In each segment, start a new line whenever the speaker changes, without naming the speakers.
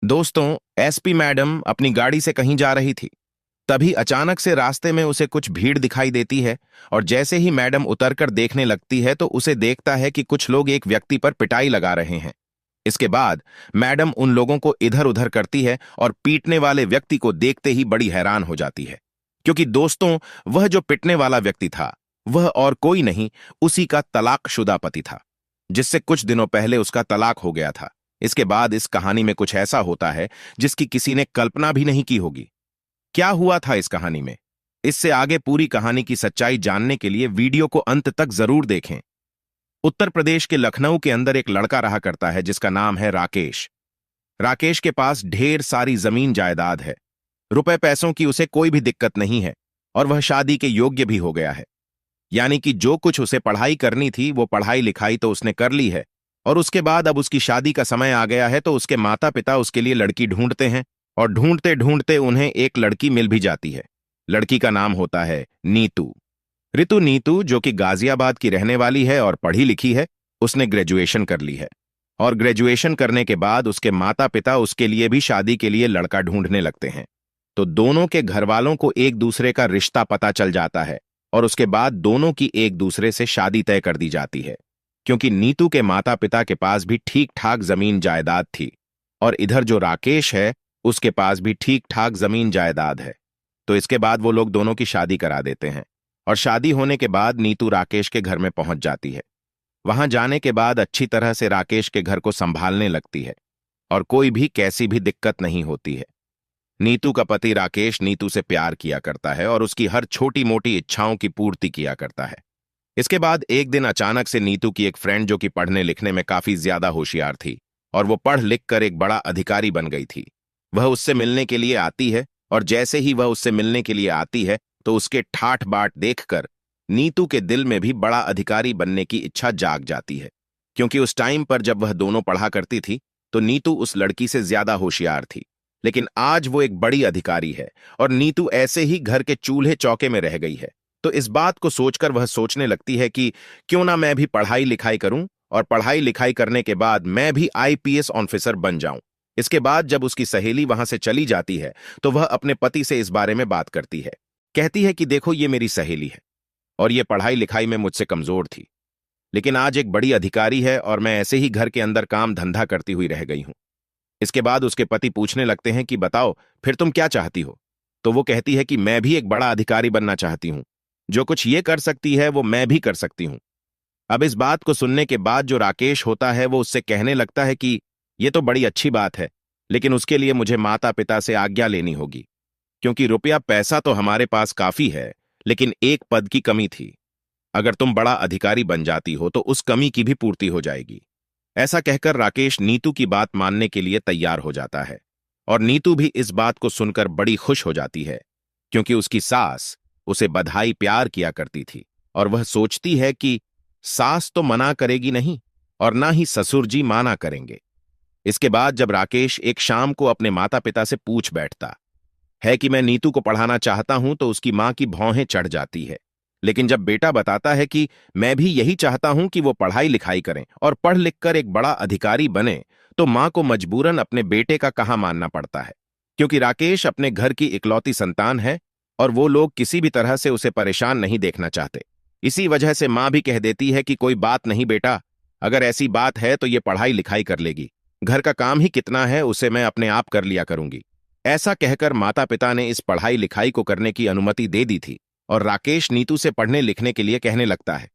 दोस्तों, SP madam अपनी गाड़ी से कहीं जा रही थी। तभी अचानक से रास्ते में उसे कुछ भीड़ दिखाई देती है और जैसे ही मैडम उतरकर देखने लगती है तो उसे देखता है कि कुछ लोग एक व्यक्ति पर पिटाई लगा रहे हैं। इसके बाद मैडम उन लोगों को इधर उधर करती है और पीटने वाले व्यक्ति को देखते ही बड़ी हैरान हो जाती है, क्योंकि दोस्तों, वह जो पिटने वाला व्यक्ति था वह और कोई नहीं, उसी का तलाकशुदा पति था, जिससे कुछ दिनों पहले उसका तलाक हो गया था। इसके बाद इस कहानी में कुछ ऐसा होता है जिसकी किसी ने कल्पना भी नहीं की होगी। क्या हुआ था इस कहानी में? इससे आगे पूरी कहानी की सच्चाई जानने के लिए वीडियो को अंत तक जरूर देखें। उत्तर प्रदेश के लखनऊ के अंदर एक लड़का रहा करता है जिसका नाम है राकेश। राकेश के पास ढेर सारी जमीन जायदाद है। रुपए पैसों की उसे कोई भी दिक्कत नहीं है और वह शादी के योग्य भी हो गया है। यानी कि जो कुछ उसे पढ़ाई करनी थी वो पढ़ाई लिखाई तो उसने कर ली है और उसके बाद अब उसकी शादी का समय आ गया है तो उसके माता पिता उसके लिए लड़की ढूंढते हैं और ढूंढते ढूंढते उन्हें एक लड़की मिल भी जाती है। लड़की का नाम होता है नीतू। नीतू जो कि गाजियाबाद की रहने वाली है और पढ़ी लिखी है, उसने ग्रेजुएशन कर ली है और ग्रेजुएशन करने के बाद उसके माता पिता उसके लिए भी शादी के लिए लड़का ढूंढने लगते हैं। तो दोनों के घर वालों को एक दूसरे का रिश्ता पता चल जाता है और उसके बाद दोनों की एक दूसरे से शादी तय कर दी जाती है, क्योंकि नीतू के माता पिता के पास भी ठीक ठाक जमीन जायदाद थी और इधर जो राकेश है उसके पास भी ठीक ठाक जमीन जायदाद है। तो इसके बाद वो लोग दोनों की शादी करा देते हैं और शादी होने के बाद नीतू राकेश के घर में पहुंच जाती है। वहां जाने के बाद अच्छी तरह से राकेश के घर को संभालने लगती है और कोई भी कैसी भी दिक्कत नहीं होती है। नीतू का पति राकेश नीतू से प्यार किया करता है और उसकी हर छोटी मोटी इच्छाओं की पूर्ति किया करता है। इसके बाद एक दिन अचानक से नीतू की एक फ्रेंड जो कि पढ़ने लिखने में काफी ज्यादा होशियार थी और वो पढ़ लिख कर एक बड़ा अधिकारी बन गई थी, वह उससे मिलने के लिए आती है और जैसे ही वह उससे मिलने के लिए आती है तो उसके ठाठ बाट देखकर नीतू के दिल में भी बड़ा अधिकारी बनने की इच्छा जाग जाती है, क्योंकि उस टाइम पर जब वह दोनों पढ़ा करती थी तो नीतू उस लड़की से ज्यादा होशियार थी, लेकिन आज वो एक बड़ी अधिकारी है और नीतू ऐसे ही घर के चूल्हे चौके में रह गई है। तो इस बात को सोचकर वह सोचने लगती है कि क्यों ना मैं भी पढ़ाई लिखाई करूं और पढ़ाई लिखाई करने के बाद मैं भी आईपीएस ऑफिसर बन जाऊं। इसके बाद जब उसकी सहेली वहां से चली जाती है तो वह अपने पति से इस बारे में बात करती है। कहती है कि देखो, ये मेरी सहेली है और ये पढ़ाई लिखाई में मुझसे कमजोर थी, लेकिन आज एक बड़ी अधिकारी है और मैं ऐसे ही घर के अंदर काम धंधा करती हुई रह गई हूं। इसके बाद उसके पति पूछने लगते हैं कि बताओ फिर तुम क्या चाहती हो? तो वो कहती है कि मैं भी एक बड़ा अधिकारी बनना चाहती हूं, जो कुछ ये कर सकती है वो मैं भी कर सकती हूं। अब इस बात को सुनने के बाद जो राकेश होता है वो उससे कहने लगता है कि ये तो बड़ी अच्छी बात है, लेकिन उसके लिए मुझे माता पिता से आज्ञा लेनी होगी, क्योंकि रुपया पैसा तो हमारे पास काफी है, लेकिन एक पद की कमी थी। अगर तुम बड़ा अधिकारी बन जाती हो तो उस कमी की भी पूर्ति हो जाएगी। ऐसा कहकर राकेश नीतू की बात मानने के लिए तैयार हो जाता है और नीतू भी इस बात को सुनकर बड़ी खुश हो जाती है, क्योंकि उसकी सास उसे बधाई प्यार किया करती थी और वह सोचती है कि सास तो मना करेगी नहीं और ना ही ससुर जी माना करेंगे। इसके बाद जब राकेश एक शाम को अपने माता पिता से पूछ बैठता है कि मैं नीतू को पढ़ाना चाहता हूं तो उसकी मां की भौहें चढ़ जाती है, लेकिन जब बेटा बताता है कि मैं भी यही चाहता हूं कि वो पढ़ाई लिखाई करें और पढ़ लिख कर एक बड़ा अधिकारी बने, तो मां को मजबूरन अपने बेटे का कहा मानना पड़ता है, क्योंकि राकेश अपने घर की इकलौती संतान है और वो लोग किसी भी तरह से उसे परेशान नहीं देखना चाहते। इसी वजह से मां भी कह देती है कि कोई बात नहीं बेटा, अगर ऐसी बात है तो ये पढ़ाई लिखाई कर लेगी, घर का काम ही कितना है उसे मैं अपने आप कर लिया करूंगी। ऐसा कहकर माता पिता ने इस पढ़ाई लिखाई को करने की अनुमति दे दी थी और राकेश नीतू से पढ़ने लिखने के लिए कहने लगता है।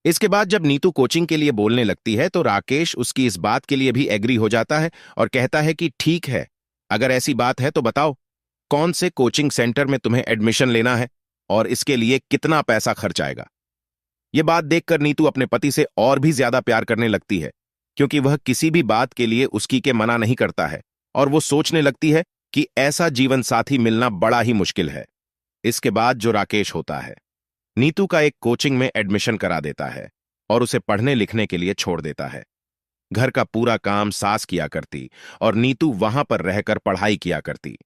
इसके बाद जब नीतू कोचिंग के लिए बोलने लगती है तो राकेश उसकी इस बात के लिए भी एग्री हो जाता है और कहता है कि ठीक है, अगर ऐसी बात है तो बताओ कौन से कोचिंग सेंटर में तुम्हें एडमिशन लेना है और इसके लिए कितना पैसा खर्च आएगा। यह बात देखकर नीतू अपने पति से और भी ज्यादा प्यार करने लगती है, क्योंकि वह किसी भी बात के लिए उसकी के मना नहीं करता है और वो सोचने लगती है कि ऐसा जीवन साथी मिलना बड़ा ही मुश्किल है। इसके बाद जो राकेश होता है नीतू का एक कोचिंग में एडमिशन करा देता है और उसे पढ़ने लिखने के लिए छोड़ देता है। घर का पूरा काम सास किया करती और नीतू वहां पर रहकर पढ़ाई किया करती।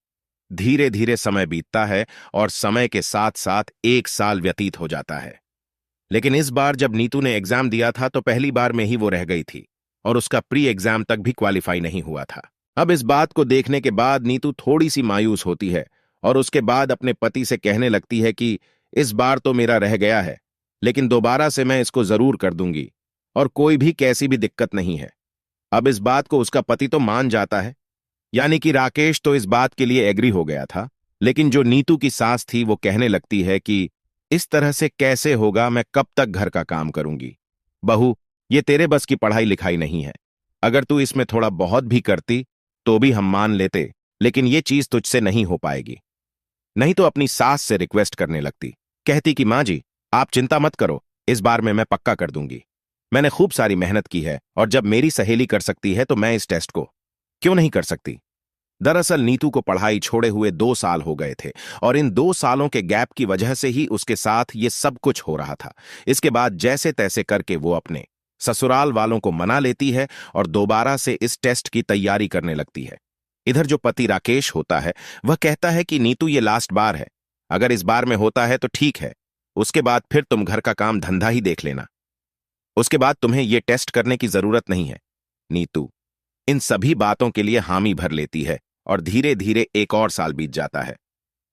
धीरे धीरे समय बीतता है और समय के साथ साथ 1 साल व्यतीत हो जाता है, लेकिन इस बार जब नीतू ने एग्जाम दिया था तो पहली बार में ही वो रह गई थी और उसका प्री एग्जाम तक भी क्वालिफाई नहीं हुआ था। अब इस बात को देखने के बाद नीतू थोड़ी सी मायूस होती है और उसके बाद अपने पति से कहने लगती है कि इस बार तो मेरा रह गया है, लेकिन दोबारा से मैं इसको जरूर कर दूंगी और कोई भी कैसी भी दिक्कत नहीं है। अब इस बात को उसका पति तो मान जाता है, यानी कि राकेश तो इस बात के लिए एग्री हो गया था। लेकिन जो नीतू की सास थी वो कहने लगती है कि इस तरह से कैसे होगा, मैं कब तक घर का काम करूंगी। बहू, ये तेरे बस की पढ़ाई लिखाई नहीं है। अगर तू इसमें थोड़ा बहुत भी करती तो भी हम मान लेते, लेकिन ये चीज तुझसे नहीं हो पाएगी। नहीं तो अपनी सास से रिक्वेस्ट करने लगती, कहती कि माँ जी, आप चिंता मत करो, इस बार में मैं पक्का कर दूंगी। मैंने खूब सारी मेहनत की है और जब मेरी सहेली कर सकती है तो मैं इस टेस्ट को क्यों नहीं कर सकती। दरअसल नीतू को पढ़ाई छोड़े हुए 2 साल हो गए थे और इन 2 सालों के गैप की वजह से ही उसके साथ ये सब कुछ हो रहा था। इसके बाद जैसे तैसे करके वो अपने ससुराल वालों को मना लेती है और दोबारा से इस टेस्ट की तैयारी करने लगती है। इधर जो पति राकेश होता है वह कहता है कि नीतू ये लास्ट बार है, अगर इस बार में होता है तो ठीक है, उसके बाद फिर तुम घर का काम धंधा ही देख लेना, उसके बाद तुम्हें ये टेस्ट करने की जरूरत नहीं है। नीतू इन सभी बातों के लिए हामी भर लेती है और धीरे धीरे एक और साल बीत जाता है।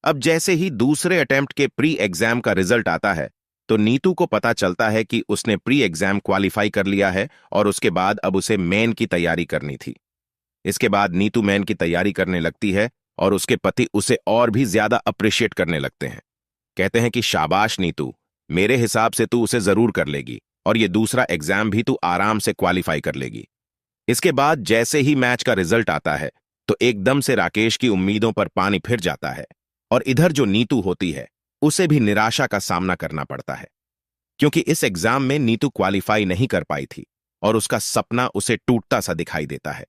अब जैसे ही दूसरे अटेम्प्ट के प्री एग्जाम का रिजल्ट आता है तो नीतू को पता चलता है कि उसने प्री एग्जाम क्वालिफाई कर लिया है और उसके बाद अब उसे मेन की तैयारी करनी थी। इसके बाद नीतू मेन की तैयारी करने लगती है और उसके पति उसे और भी ज्यादा अप्रिशिएट करने लगते हैं। कहते हैं कि शाबाश नीतू, मेरे हिसाब से तू उसे जरूर कर लेगी और ये दूसरा एग्जाम भी तू आराम से क्वालिफाई कर लेगी। इसके बाद जैसे ही मैच का रिजल्ट आता है तो एकदम से राकेश की उम्मीदों पर पानी फिर जाता है और इधर जो नीतू होती है उसे भी निराशा का सामना करना पड़ता है, क्योंकि इस एग्जाम में नीतू क्वालिफाई नहीं कर पाई थी और उसका सपना उसे टूटता सा दिखाई देता है।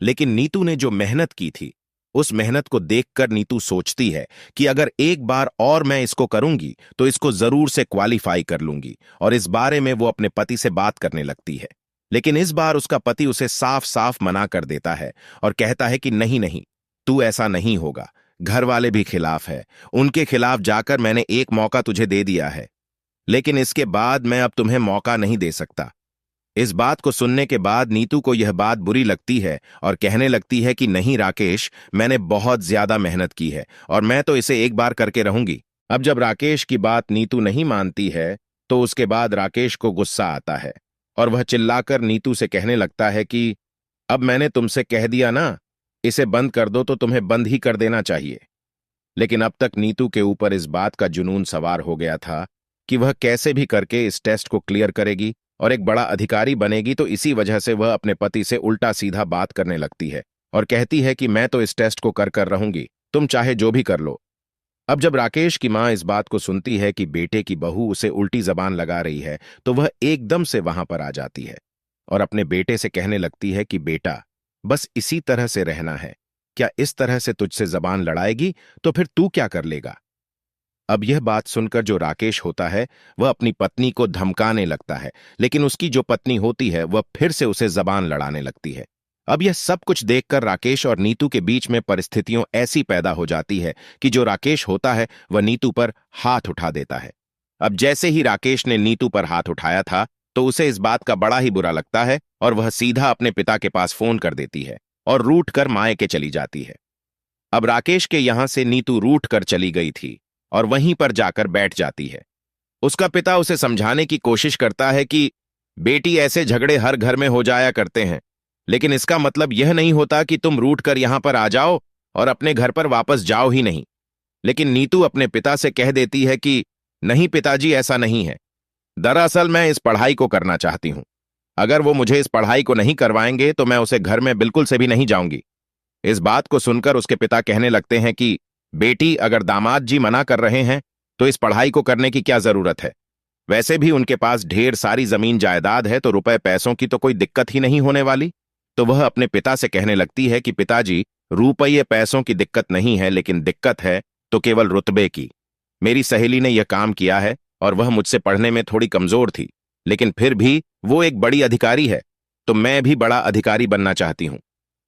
लेकिन नीतू ने जो मेहनत की थी उस मेहनत को देखकर नीतू सोचती है कि अगर एक बार और मैं इसको करूंगी तो इसको जरूर से क्वालिफाई कर लूंगी और इस बारे में वो अपने पति से बात करने लगती है। लेकिन इस बार उसका पति उसे साफ साफ मना कर देता है और कहता है कि नहीं नहीं, तू ऐसा नहीं होगा, घर वाले भी खिलाफ है, उनके खिलाफ जाकर मैंने एक मौका तुझे दे दिया है, लेकिन इसके बाद मैं अब तुम्हें मौका नहीं दे सकता। इस बात को सुनने के बाद नीतू को यह बात बुरी लगती है और कहने लगती है कि नहीं राकेश, मैंने बहुत ज्यादा मेहनत की है और मैं तो इसे एक बार करके रहूंगी। अब जब राकेश की बात नीतू नहीं मानती है तो उसके बाद राकेश को गुस्सा आता है और वह चिल्लाकर नीतू से कहने लगता है कि अब मैंने तुमसे कह दिया ना, इसे बंद कर दो तो तुम्हें बंद ही कर देना चाहिए। लेकिन अब तक नीतू के ऊपर इस बात का जुनून सवार हो गया था कि वह कैसे भी करके इस टेस्ट को क्लियर करेगी और एक बड़ा अधिकारी बनेगी, तो इसी वजह से वह अपने पति से उल्टा सीधा बात करने लगती है और कहती है कि मैं तो इस टेस्ट को कर रहूंगी, तुम चाहे जो भी कर लो। अब जब राकेश की मां इस बात को सुनती है कि बेटे की बहू उसे उल्टी जबान लगा रही है तो वह एकदम से वहां पर आ जाती है और अपने बेटे से कहने लगती है कि बेटा, बस इसी तरह से रहना है, क्या इस तरह से तुझसे जबान लड़ाएगी तो फिर तू क्या कर लेगा। अब यह बात सुनकर जो राकेश होता है वह अपनी पत्नी को धमकाने लगता है, लेकिन उसकी जो पत्नी होती है वह फिर से उसे जबान लड़ाने लगती है। अब यह सब कुछ देखकर राकेश और नीतू के बीच में परिस्थितियों ऐसी पैदा हो जाती है कि जो राकेश होता है वह नीतू पर हाथ उठा देता है। अब जैसे ही राकेश ने नीतू पर हाथ उठाया था तो उसे इस बात का बड़ा ही बुरा लगता है और वह सीधा अपने पिता के पास फोन कर देती है और रूठ कर मायके चली जाती है। अब राकेश के यहां से नीतू रूठ कर चली गई थी और वहीं पर जाकर बैठ जाती है। उसका पिता उसे समझाने की कोशिश करता है कि बेटी, ऐसे झगड़े हर घर में हो जाया करते हैं, लेकिन इसका मतलब यह नहीं होता कि तुम रूठ कर यहां पर आ जाओ और अपने घर पर वापस जाओ ही नहीं। लेकिन नीतू अपने पिता से कह देती है कि नहीं पिताजी, ऐसा नहीं है, दरअसल मैं इस पढ़ाई को करना चाहती हूं, अगर वो मुझे इस पढ़ाई को नहीं करवाएंगे तो मैं उसे घर में बिल्कुल से भी नहीं जाऊंगी। इस बात को सुनकर उसके पिता कहने लगते हैं कि बेटी, अगर दामाद जी मना कर रहे हैं तो इस पढ़ाई को करने की क्या जरूरत है, वैसे भी उनके पास ढेर सारी जमीन जायदाद है तो रुपए पैसों की तो कोई दिक्कत ही नहीं होने वाली। तो वह अपने पिता से कहने लगती है कि पिताजी, रुपये पैसों की दिक्कत नहीं है, लेकिन दिक्कत है तो केवल रुतबे की। मेरी सहेली ने यह काम किया है और वह मुझसे पढ़ने में थोड़ी कमजोर थी, लेकिन फिर भी वो एक बड़ी अधिकारी है, तो मैं भी बड़ा अधिकारी बनना चाहती हूं,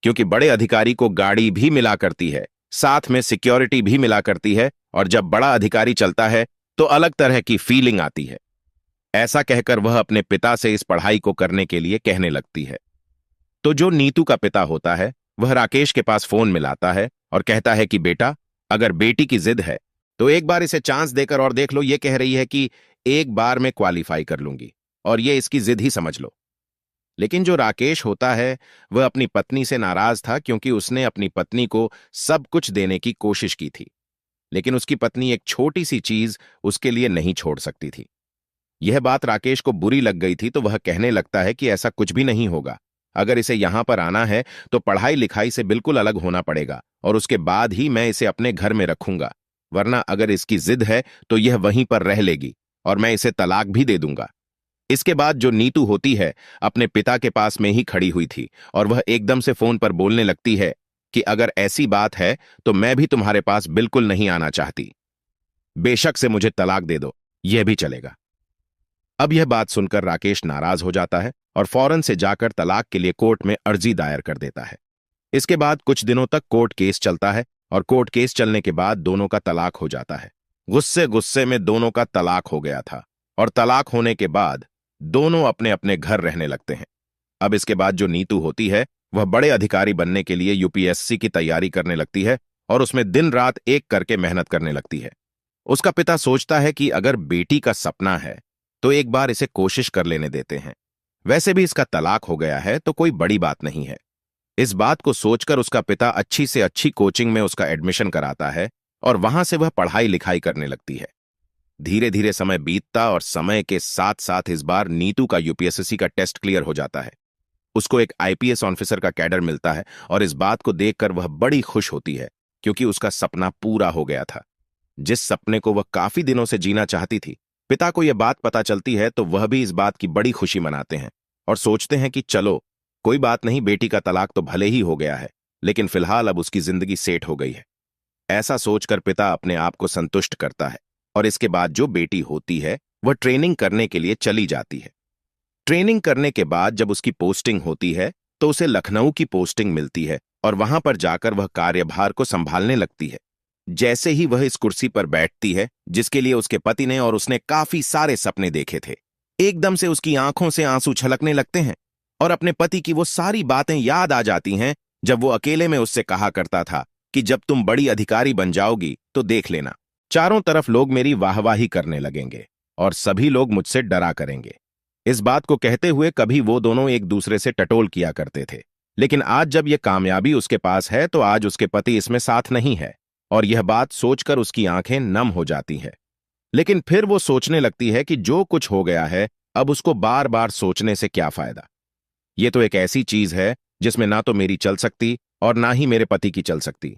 क्योंकि बड़े अधिकारी को गाड़ी भी मिला करती है, साथ में सिक्योरिटी भी मिला करती है, और जब बड़ा अधिकारी चलता है तो अलग तरह की फीलिंग आती है। ऐसा कहकर वह अपने पिता से इस पढ़ाई को करने के लिए कहने लगती है। तो जो नीतू का पिता होता है वह राकेश के पास फोन मिलाता है और कहता है कि बेटा, अगर बेटी की जिद है तो एक बार इसे चांस देकर और देख लो। ये कह रही है कि एक बार में क्वालिफाई कर लूंगी और ये इसकी जिद ही समझ लो। लेकिन जो राकेश होता है वह अपनी पत्नी से नाराज था, क्योंकि उसने अपनी पत्नी को सब कुछ देने की कोशिश की थी, लेकिन उसकी पत्नी एक छोटी सी चीज उसके लिए नहीं छोड़ सकती थी। यह बात राकेश को बुरी लग गई थी, तो वह कहने लगता है कि ऐसा कुछ भी नहीं होगा। अगर इसे यहां पर आना है तो पढ़ाई लिखाई से बिल्कुल अलग होना पड़ेगा और उसके बाद ही मैं इसे अपने घर में रखूंगा, वरना अगर इसकी जिद है तो यह वहीं पर रह लेगी और मैं इसे तलाक भी दे दूंगा। इसके बाद जो नीतू होती है अपने पिता के पास में ही खड़ी हुई थी और वह एकदम से फोन पर बोलने लगती है कि अगर ऐसी बात है तो मैं भी तुम्हारे पास बिल्कुल नहीं आना चाहती। बेशक से मुझे तलाक दे दो, यह भी चलेगा। अब यह बात सुनकर राकेश नाराज हो जाता है और फौरन से जाकर तलाक के लिए कोर्ट में अर्जी दायर कर देता है। इसके बाद कुछ दिनों तक कोर्ट केस चलता है और कोर्ट केस चलने के बाद दोनों का तलाक हो जाता है। गुस्से गुस्से में दोनों का तलाक हो गया था और तलाक होने के बाद दोनों अपने अपने घर रहने लगते हैं। अब इसके बाद जो नीतू होती है वह बड़े अधिकारी बनने के लिए यूपीएससी की तैयारी करने लगती है और उसमें दिन रात एक करके मेहनत करने लगती है। उसका पिता सोचता है कि अगर बेटी का सपना है तो एक बार इसे कोशिश कर लेने देते हैं। वैसे भी इसका तलाक हो गया है तो कोई बड़ी बात नहीं है। इस बात को सोचकर उसका पिता अच्छी से अच्छी कोचिंग में उसका एडमिशन कराता है और वहां से वह पढ़ाई लिखाई करने लगती है। धीरे धीरे समय बीतता और समय के साथ साथ इस बार नीतू का यूपीएससी का टेस्ट क्लियर हो जाता है। उसको एक आईपीएस ऑफिसर का कैडर मिलता है और इस बात को देखकर वह बड़ी खुश होती है, क्योंकि उसका सपना पूरा हो गया था, जिस सपने को वह काफी दिनों से जीना चाहती थी। पिता को यह बात पता चलती है तो वह भी इस बात की बड़ी खुशी मनाते हैं और सोचते हैं कि चलो कोई बात नहीं, बेटी का तलाक तो भले ही हो गया है लेकिन फिलहाल अब उसकी जिंदगी सेट हो गई है। ऐसा सोचकर पिता अपने आप को संतुष्ट करता है और इसके बाद जो बेटी होती है वह ट्रेनिंग करने के लिए चली जाती है। ट्रेनिंग करने के बाद जब उसकी पोस्टिंग होती है तो उसे लखनऊ की पोस्टिंग मिलती है और वहां पर जाकर वह कार्यभार को संभालने लगती है। जैसे ही वह इस कुर्सी पर बैठती है जिसके लिए उसके पति ने और उसने काफी सारे सपने देखे थे, एकदम से उसकी आंखों से आंसू छलकने लगते हैं और अपने पति की वो सारी बातें याद आ जाती हैं जब वो अकेले में उससे कहा करता था कि जब तुम बड़ी अधिकारी बन जाओगी तो देख लेना, चारों तरफ लोग मेरी वाहवाही करने लगेंगे और सभी लोग मुझसे डरा करेंगे। इस बात को कहते हुए कभी वो दोनों एक दूसरे से टटोल किया करते थे, लेकिन आज जब यह कामयाबी उसके पास है तो आज उसके पति इसमें साथ नहीं है और यह बात सोचकर उसकी आंखें नम हो जाती हैं। लेकिन फिर वो सोचने लगती है कि जो कुछ हो गया है अब उसको बार बार सोचने से क्या फायदा। ये तो एक ऐसी चीज है जिसमें ना तो मेरी चल सकती और ना ही मेरे पति की चल सकती।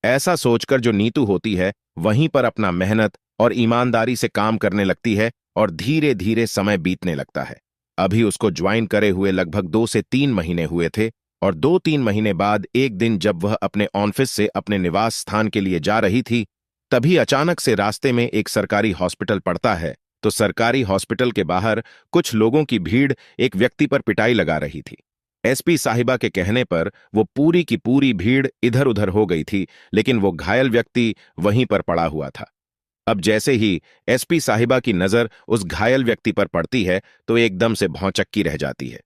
ऐसा सोचकर जो नीतू होती है वहीं पर अपना मेहनत और ईमानदारी से काम करने लगती है और धीरे धीरे समय बीतने लगता है। अभी उसको ज्वाइन करे हुए लगभग 2 से 3 महीने हुए थे और 2-3 महीने बाद एक दिन जब वह अपने ऑफिस से अपने निवास स्थान के लिए जा रही थी, तभी अचानक से रास्ते में एक सरकारी हॉस्पिटल पड़ता है। तो सरकारी हॉस्पिटल के बाहर कुछ लोगों की भीड़ एक व्यक्ति पर पिटाई लगा रही थी। एसपी साहिबा के कहने पर वो पूरी की पूरी भीड़ इधर उधर हो गई थी, लेकिन वो घायल व्यक्ति वहीं पर पड़ा हुआ था। अब जैसे ही एसपी साहिबा की नजर उस घायल व्यक्ति पर पड़ती है तो एकदम से भौंचक्की रह जाती है,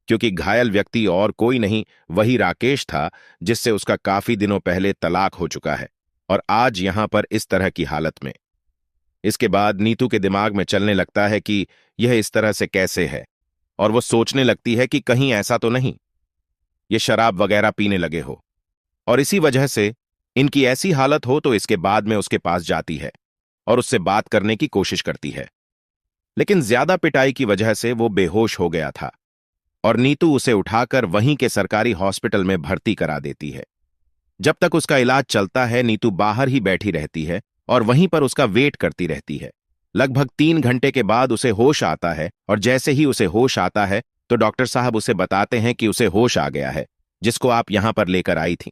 क्योंकि घायल व्यक्ति और कोई नहीं वही राकेश था जिससे उसका काफी दिनों पहले तलाक हो चुका है और आज यहां पर इस तरह की हालत में। इसके बाद नीतू के दिमाग में चलने लगता है कि यह इस तरह से कैसे है और वो सोचने लगती है कि कहीं ऐसा तो नहीं ये शराब वगैरह पीने लगे हो और इसी वजह से इनकी ऐसी हालत हो। तो इसके बाद में उसके पास जाती है और उससे बात करने की कोशिश करती है, लेकिन ज्यादा पिटाई की वजह से वो बेहोश हो गया था और नीतू उसे उठाकर वहीं के सरकारी हॉस्पिटल में भर्ती करा देती है। जब तक उसका इलाज चलता है नीतू बाहर ही बैठी रहती है और वहीं पर उसका वेट करती रहती है। लगभग 3 घंटे के बाद उसे होश आता है और जैसे ही उसे होश आता है तो डॉक्टर साहब उसे बताते हैं कि उसे होश आ गया है, जिसको आप यहां पर लेकर आई थी।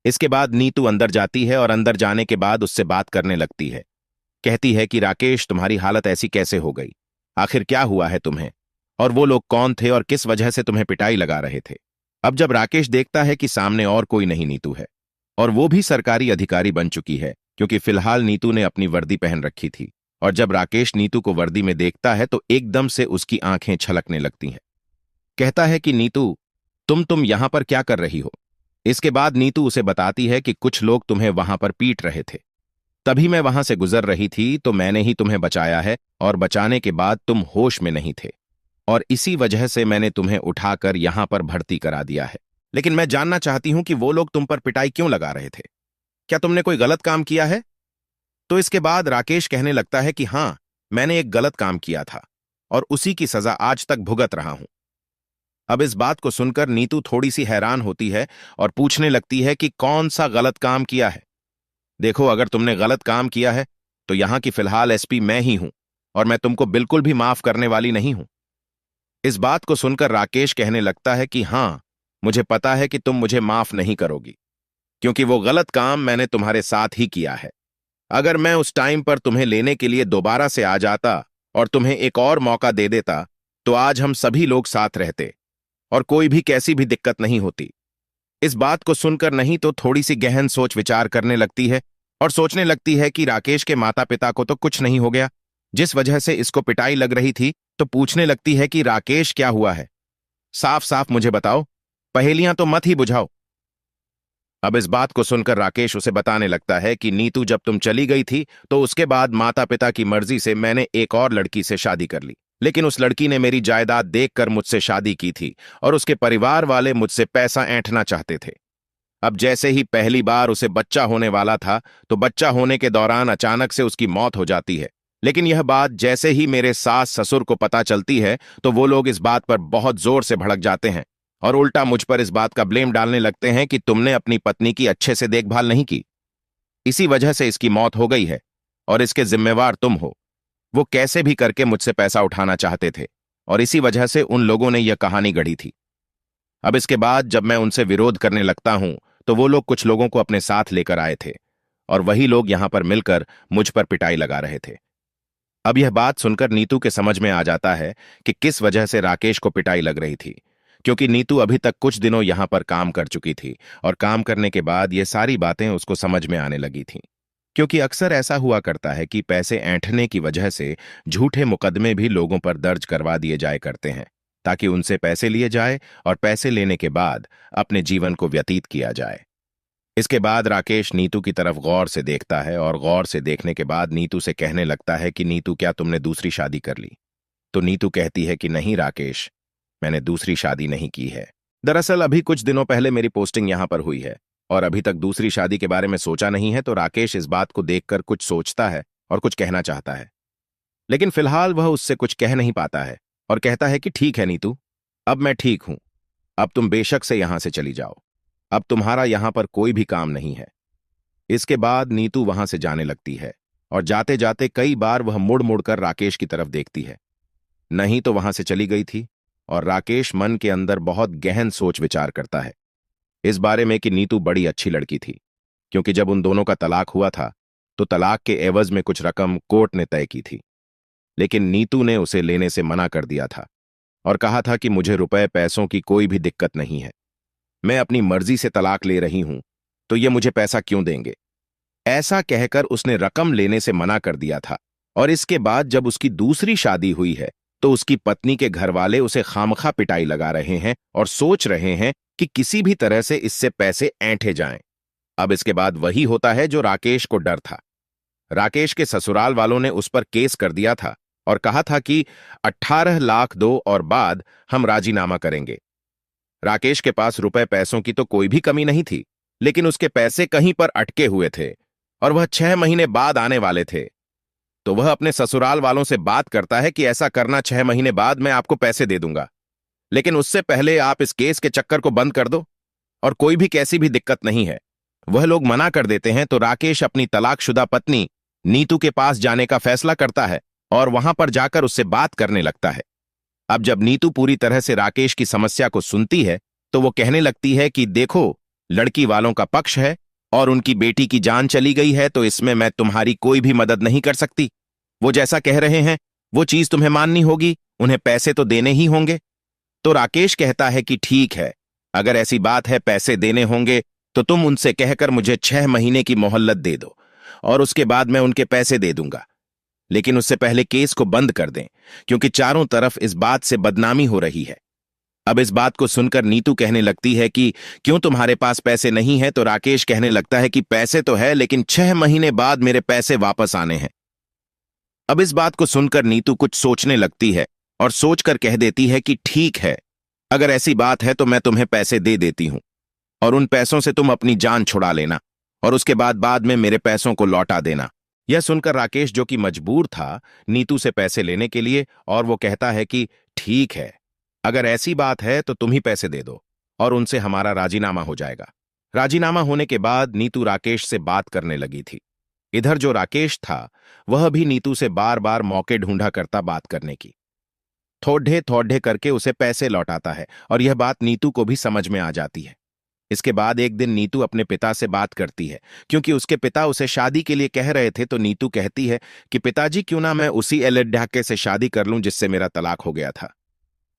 इसके बाद नीतू अंदर जाती है और अंदर जाने के बाद उससे बात करने लगती है। कहती है कि राकेश, तुम्हारी हालत ऐसी कैसे हो गई, आखिर क्या हुआ है तुम्हें, और वो लोग कौन थे और किस वजह से तुम्हें पिटाई लगा रहे थे। अब जब राकेश देखता है कि सामने और कोई नहीं नीतू है और वो भी सरकारी अधिकारी बन चुकी है, क्योंकि फिलहाल नीतू ने अपनी वर्दी पहन रखी थी, और जब राकेश नीतू को वर्दी में देखता है तो एकदम से उसकी आंखें छलकने लगती हैं। कहता है कि नीतू, तुम यहां पर क्या कर रही हो। इसके बाद नीतू उसे बताती है कि कुछ लोग तुम्हें वहां पर पीट रहे थे। तभी मैं वहां से गुजर रही थी तो मैंने ही तुम्हें बचाया है, और बचाने के बाद तुम होश में नहीं थे, और इसी वजह से मैंने तुम्हें उठाकर यहां पर भर्ती करा दिया है। लेकिन मैं जानना चाहती हूं कि वो लोग तुम पर पिटाई क्यों लगा रहे थे? क्या तुमने कोई गलत काम किया है? तो इसके बाद राकेश कहने लगता है कि हां, मैंने एक गलत काम किया था और उसी की सजा आज तक भुगत रहा हूं। अब इस बात को सुनकर नीतू थोड़ी सी हैरान होती है और पूछने लगती है कि कौन सा गलत काम किया है। देखो, अगर तुमने गलत काम किया है तो यहां की फिलहाल एसपी मैं ही हूं, और मैं तुमको बिल्कुल भी माफ करने वाली नहीं हूं। इस बात को सुनकर राकेश कहने लगता है कि हां, मुझे पता है कि तुम मुझे माफ नहीं करोगी, क्योंकि वो गलत काम मैंने तुम्हारे साथ ही किया है। अगर मैं उस टाइम पर तुम्हें लेने के लिए दोबारा से आ जाता और तुम्हें एक और मौका दे देता, तो आज हम सभी लोग साथ रहते और कोई भी कैसी भी दिक्कत नहीं होती। इस बात को सुनकर नहीं तो थोड़ी सी गहन सोच विचार करने लगती है और सोचने लगती है कि राकेश के माता पिता को तो कुछ नहीं हो गया, जिस वजह से इसको पिटाई लग रही थी, तो पूछने लगती है कि राकेश क्या हुआ है? साफ साफ मुझे बताओ, पहेलियां तो मत ही बुझाओ। अब इस बात को सुनकर राकेश उसे बताने लगता है कि नीतू, जब तुम चली गई थी तो उसके बाद माता पिता की मर्जी से मैंने एक और लड़की से शादी कर ली, लेकिन उस लड़की ने मेरी जायदाद देखकर मुझसे शादी की थी और उसके परिवार वाले मुझसे पैसा ऐंठना चाहते थे। अब जैसे ही पहली बार उसे बच्चा होने वाला था, तो बच्चा होने के दौरान अचानक से उसकी मौत हो जाती है। लेकिन यह बात जैसे ही मेरे सास ससुर को पता चलती है, तो वो लोग इस बात पर बहुत जोर से भड़क जाते हैं और उल्टा मुझ पर इस बात का ब्लेम डालने लगते हैं कि तुमने अपनी पत्नी की अच्छे से देखभाल नहीं की, इसी वजह से इसकी मौत हो गई है और इसके जिम्मेवार तुम हो। वो कैसे भी करके मुझसे पैसा उठाना चाहते थे और इसी वजह से उन लोगों ने यह कहानी गढ़ी थी। अब इसके बाद जब मैं उनसे विरोध करने लगता हूं, तो वो लोग कुछ लोगों को अपने साथ लेकर आए थे और वही लोग यहां पर मिलकर मुझ पर पिटाई लगा रहे थे। अब यह बात सुनकर नीतू के समझ में आ जाता है कि किस वजह से राकेश को पिटाई लग रही थी, क्योंकि नीतू अभी तक कुछ दिनों यहां पर काम कर चुकी थी और काम करने के बाद ये सारी बातें उसको समझ में आने लगी थीं। क्योंकि अक्सर ऐसा हुआ करता है कि पैसे ऐंठने की वजह से झूठे मुकदमे भी लोगों पर दर्ज करवा दिए जाए करते हैं, ताकि उनसे पैसे लिए जाए और पैसे लेने के बाद अपने जीवन को व्यतीत किया जाए। इसके बाद राकेश नीतू की तरफ गौर से देखता है और गौर से देखने के बाद नीतू से कहने लगता है कि नीतू, क्या तुमने दूसरी शादी कर ली? तो नीतू कहती है कि नहीं राकेश, मैंने दूसरी शादी नहीं की है। दरअसल अभी कुछ दिनों पहले मेरी पोस्टिंग यहां पर हुई है और अभी तक दूसरी शादी के बारे में सोचा नहीं है। तो राकेश इस बात को देखकर कुछ सोचता है और कुछ कहना चाहता है, लेकिन फिलहाल वह उससे कुछ कह नहीं पाता है और कहता है कि ठीक है नीतू, अब मैं ठीक हूं, अब तुम बेशक से यहां से चली जाओ, अब तुम्हारा यहां पर कोई भी काम नहीं है। इसके बाद नीतू वहां से जाने लगती है और जाते जाते कई बार वह मुड़ मुड़ कर राकेश की तरफ देखती है। नहीं तो वहां से चली गई थी और राकेश मन के अंदर बहुत गहन सोच विचार करता है इस बारे में कि नीतू बड़ी अच्छी लड़की थी, क्योंकि जब उन दोनों का तलाक हुआ था तो तलाक के एवज में कुछ रकम कोर्ट ने तय की थी, लेकिन नीतू ने उसे लेने से मना कर दिया था और कहा था कि मुझे रुपए पैसों की कोई भी दिक्कत नहीं है, मैं अपनी मर्जी से तलाक ले रही हूं, तो ये मुझे पैसा क्यों देंगे? ऐसा कहकर उसने रकम लेने से मना कर दिया था। और इसके बाद जब उसकी दूसरी शादी हुई है तो उसकी पत्नी के घरवाले उसे खामखा पिटाई लगा रहे हैं और सोच रहे हैं कि किसी भी तरह से इससे पैसे ऐंठे जाएं। अब इसके बाद वही होता है जो राकेश को डर था। राकेश के ससुराल वालों ने उस पर केस कर दिया था और कहा था कि 18 लाख दो और बाद हम राजीनामा करेंगे। राकेश के पास रुपए पैसों की तो कोई भी कमी नहीं थी, लेकिन उसके पैसे कहीं पर अटके हुए थे और वह 6 महीने बाद आने वाले थे। तो वह अपने ससुराल वालों से बात करता है कि ऐसा करना, 6 महीने बाद मैं आपको पैसे दे दूंगा, लेकिन उससे पहले आप इस केस के चक्कर को बंद कर दो और कोई भी कैसी भी दिक्कत नहीं है। वह लोग मना कर देते हैं तो राकेश अपनी तलाकशुदा पत्नी नीतू के पास जाने का फैसला करता है और वहां पर जाकर उससे बात करने लगता है। अब जब नीतू पूरी तरह से राकेश की समस्या को सुनती है तो वो कहने लगती है कि देखो, लड़की वालों का पक्ष है और उनकी बेटी की जान चली गई है, तो इसमें मैं तुम्हारी कोई भी मदद नहीं कर सकती। वो जैसा कह रहे हैं वो चीज तुम्हें माननी होगी, उन्हें पैसे तो देने ही होंगे। तो राकेश कहता है कि ठीक है, अगर ऐसी बात है पैसे देने होंगे तो तुम उनसे कहकर मुझे 6 महीने की मोहल्लत दे दो और उसके बाद मैं उनके पैसे दे दूंगा, लेकिन उससे पहले केस को बंद कर दें, क्योंकि चारों तरफ इस बात से बदनामी हो रही है। अब इस बात को सुनकर नीतू कहने लगती है कि क्यों तुम्हारे पास पैसे नहीं है, तो राकेश कहने लगता है कि पैसे तो है, लेकिन 6 महीने बाद मेरे पैसे वापस आने हैं। अब इस बात को सुनकर नीतू कुछ सोचने लगती है और सोचकर कह देती है कि ठीक है, अगर ऐसी बात है तो मैं तुम्हें पैसे दे देती हूं और उन पैसों से तुम अपनी जान छुड़ा लेना और उसके बाद में मेरे पैसों को लौटा देना। यह सुनकर राकेश, जो कि मजबूर था नीतू से पैसे लेने के लिए, और वो कहता है कि ठीक है, अगर ऐसी बात है तो तुम ही पैसे दे दो और उनसे हमारा राजीनामा हो जाएगा। राजीनामा होने के बाद नीतू राकेश से बात करने लगी थी। इधर जो राकेश था वह भी नीतू से बार बार मौके ढूंढा करता बात करने की। थोड़े थोड़े करके उसे पैसे लौटाता है और यह बात नीतू को भी समझ में आ जाती है। इसके बाद एक दिन नीतू अपने पिता से बात करती है, क्योंकि उसके पिता उसे शादी के लिए कह रहे थे। तो नीतू कहती है कि पिताजी, क्यों ना मैं उसी लड्ढके से शादी कर लूं जिससे मेरा तलाक हो गया था,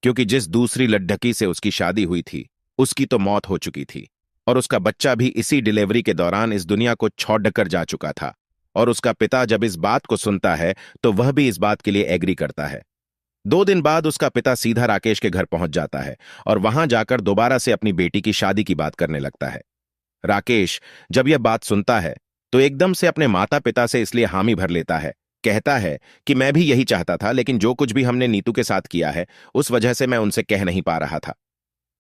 क्योंकि जिस दूसरी लड्ढकी से उसकी शादी हुई थी उसकी तो मौत हो चुकी थी और उसका बच्चा भी इसी डिलीवरी के दौरान इस दुनिया को छोड़कर जा चुका था। और उसका पिता जब इस बात को सुनता है तो वह भी इस बात के लिए एग्री करता है। 2 दिन बाद उसका पिता सीधा राकेश के घर पहुंच जाता है और वहां जाकर दोबारा से अपनी बेटी की शादी की बात करने लगता है। राकेश जब यह बात सुनता है तो एकदम से अपने माता पिता से इसलिए हामी भर लेता है। कहता है कि मैं भी यही चाहता था, लेकिन जो कुछ भी हमने नीतू के साथ किया है उस वजह से मैं उनसे कह नहीं पा रहा था।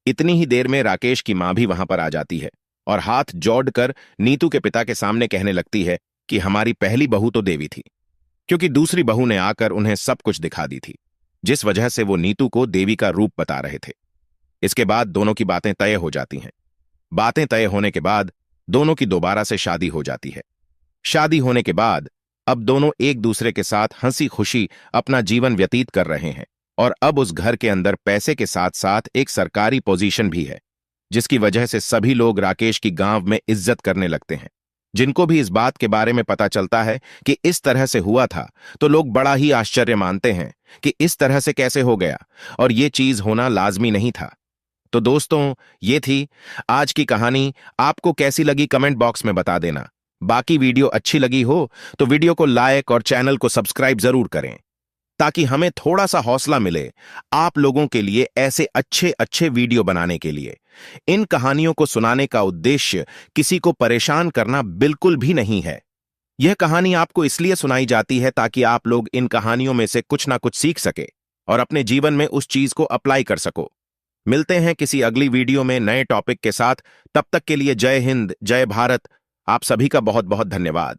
इतनी ही देर में राकेश की मां भी वहां पर आ जाती है और हाथ जोड़कर नीतू के पिता के सामने कहने लगती है कि हमारी पहली बहू तो देवी थी, क्योंकि दूसरी बहू ने आकर उन्हें सब कुछ दिखा दी थी, जिस वजह से वो नीतू को देवी का रूप बता रहे थे। इसके बाद दोनों की बातें तय हो जाती हैं। बातें तय होने के बाद दोनों की दोबारा से शादी हो जाती है। शादी होने के बाद अब दोनों एक दूसरे के साथ हंसी खुशी अपना जीवन व्यतीत कर रहे हैं और अब उस घर के अंदर पैसे के साथ साथ एक सरकारी पोजीशन भी है, जिसकी वजह से सभी लोग राकेश की गांव में इज्जत करने लगते हैं। जिनको भी इस बात के बारे में पता चलता है कि इस तरह से हुआ था तो लोग बड़ा ही आश्चर्य मानते हैं कि इस तरह से कैसे हो गया और ये चीज होना लाजमी नहीं था। तो दोस्तों, ये थी आज की कहानी। आपको कैसी लगी कमेंट बॉक्स में बता देना। बाकी वीडियो अच्छी लगी हो तो वीडियो को लाइक और चैनल को सब्सक्राइब जरूर करें, ताकि हमें थोड़ा सा हौसला मिले आप लोगों के लिए ऐसे अच्छे अच्छे वीडियो बनाने के लिए। इन कहानियों को सुनाने का उद्देश्य किसी को परेशान करना बिल्कुल भी नहीं है। यह कहानी आपको इसलिए सुनाई जाती है ताकि आप लोग इन कहानियों में से कुछ ना कुछ सीख सके और अपने जीवन में उस चीज को अप्लाई कर सको। मिलते हैं किसी अगली वीडियो में नए टॉपिक के साथ। तब तक के लिए जय हिंद, जय भारत। आप सभी का बहुत बहुत धन्यवाद।